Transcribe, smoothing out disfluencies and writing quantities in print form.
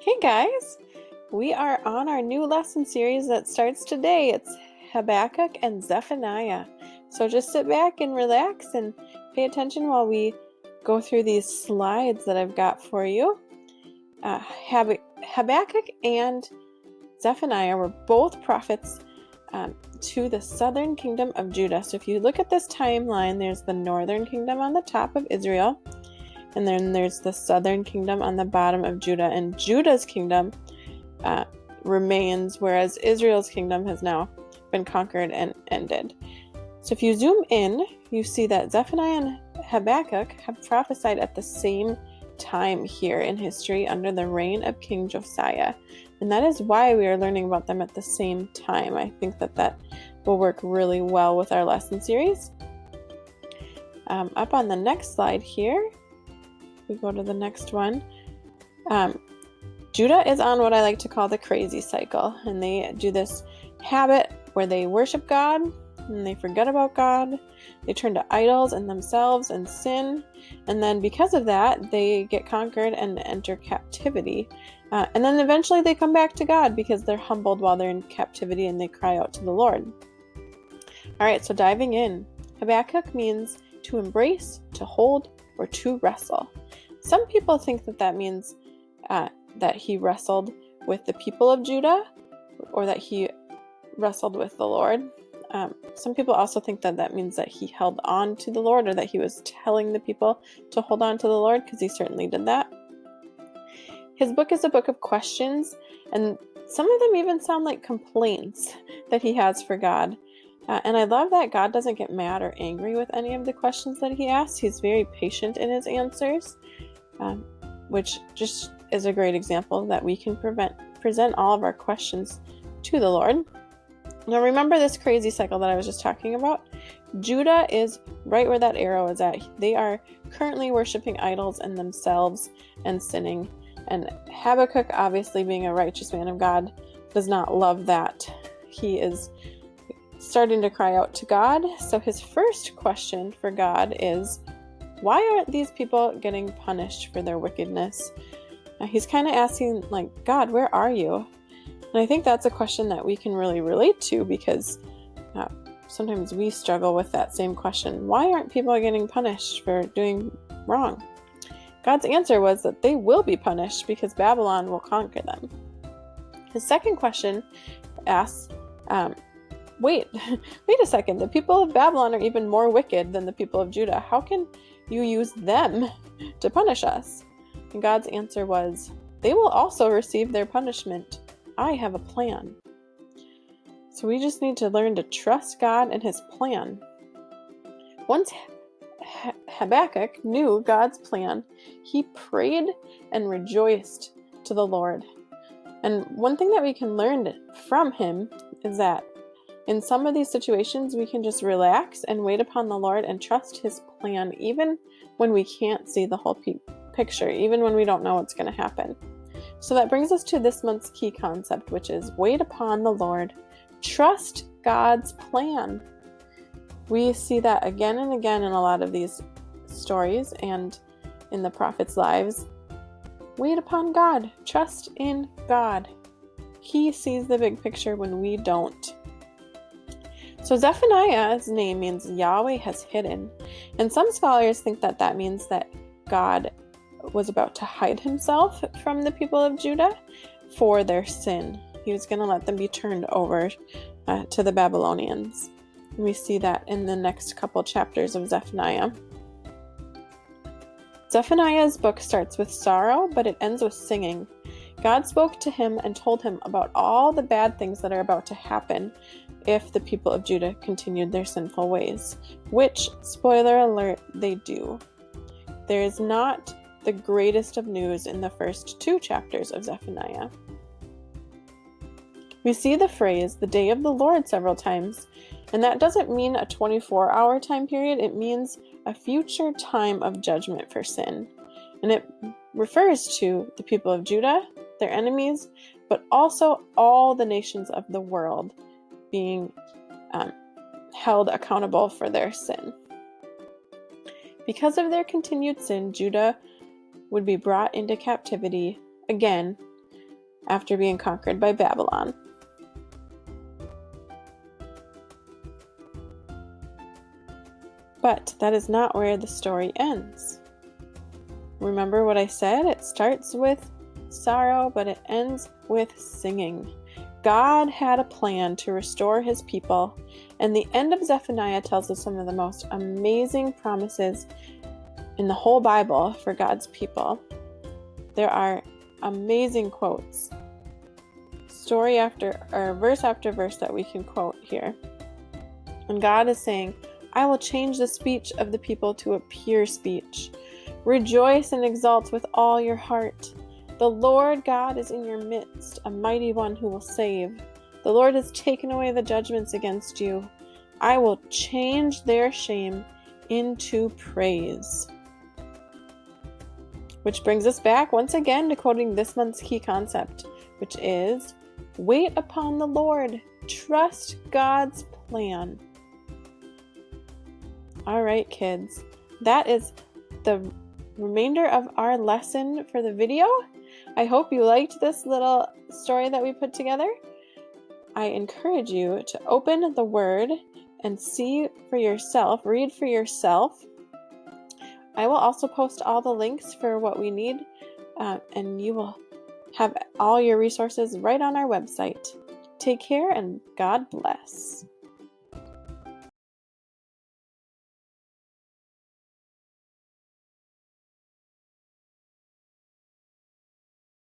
Hey guys, we are on our new lesson series that starts today. It's Habakkuk and Zephaniah. So just sit back and relax and pay attention while we go through these slides that I've got for you. Habakkuk and Zephaniah were both prophets to the southern kingdom of Judah. So if you look at this timeline, there's the northern kingdom on the top of Israel. And then there's the southern kingdom on the bottom of Judah. And Judah's kingdom remains, whereas Israel's kingdom has now been conquered and ended. So if you zoom in, you see that Zephaniah and Habakkuk have prophesied at the same time here in history under the reign of King Josiah. And that is why we are learning about them at the same time. I think that will work really well with our lesson series. Up on the next slide here, we go to the next one. Judah is on what I like to call the crazy cycle, and they do this habit where they worship God and they forget about God. They turn to idols and themselves and sin, and then because of that, they get conquered and enter captivity. And then eventually they come back to God because they're humbled while they're in captivity and they cry out to the Lord. All right, so diving in. Habakkuk means to embrace, to hold, or to wrestle. Some people think that means that he wrestled with the people of Judah or that he wrestled with the Lord. Some people also think that means that he held on to the Lord or that he was telling the people to hold on to the Lord, because he certainly did that. His book is a book of questions, and some of them even sound like complaints that he has for God. And I love that God doesn't get mad or angry with any of the questions that he asks. He's very patient in his answers, which just is a great example that we can present all of our questions to the Lord. Now remember this crazy cycle that I was just talking about? Judah is right where that arrow is at. They are currently worshiping idols and themselves and sinning. And Habakkuk, obviously being a righteous man of God, does not love that. He is starting to cry out to God. So his first question for God is, why aren't these people getting punished for their wickedness? He's kind of asking, like, God, where are you? And I think that's a question that we can really relate to, because sometimes we struggle with that same question. Why aren't people getting punished for doing wrong? God's answer was that they will be punished because Babylon will conquer them. His second question asks, wait a second, the people of Babylon are even more wicked than the people of Judah. How can you use them to punish us? And God's answer was, they will also receive their punishment. I have a plan. So we just need to learn to trust God and his plan. Once Habakkuk knew God's plan, he prayed and rejoiced to the Lord. And one thing that we can learn from him is that in some of these situations, we can just relax and wait upon the Lord and trust his plan, even when we can't see the whole picture, even when we don't know what's going to happen. So that brings us to this month's key concept, which is wait upon the Lord. Trust God's plan. We see that again and again in a lot of these stories and in the prophets' lives. Wait upon God. Trust in God. He sees the big picture when we don't. So Zephaniah's name means Yahweh has hidden. And some scholars think that means that God was about to hide himself from the people of Judah for their sin. He was going to let them be turned over to the Babylonians. We see that in the next couple chapters of Zephaniah. Zephaniah's book starts with sorrow, but it ends with singing. God spoke to him and told him about all the bad things that are about to happen if the people of Judah continued their sinful ways, which, spoiler alert, they do. There is not the greatest of news in the first 2 chapters of Zephaniah. We see the phrase, the day of the Lord, several times, and that doesn't mean a 24-hour time period. It means a future time of judgment for sin. And it refers to the people of Judah, their enemies, but also all the nations of the world being held accountable for their sin. Because of their continued sin, Judah would be brought into captivity again after being conquered by Babylon. But that is not where the story ends. Remember what I said? It starts with sorrow, but it ends with singing. God had a plan to restore his people, and the end of Zephaniah tells us some of the most amazing promises in the whole Bible for God's people. There are amazing quotes, verse after verse that we can quote here. And God is saying, I will change the speech of the people to a pure speech. Rejoice and exult with all your heart. The Lord God is in your midst, a mighty one who will save. The Lord has taken away the judgments against you. I will change their shame into praise. Which brings us back once again to quoting this month's key concept, which is, wait upon the Lord. Trust God's plan. All right, kids, that is the remainder of our lesson for the video. I hope you liked this little story that we put together. I encourage you to open the Word and see for yourself, read for yourself. I will also post all the links for what we need, and you will have all your resources right on our website. Take care and God bless.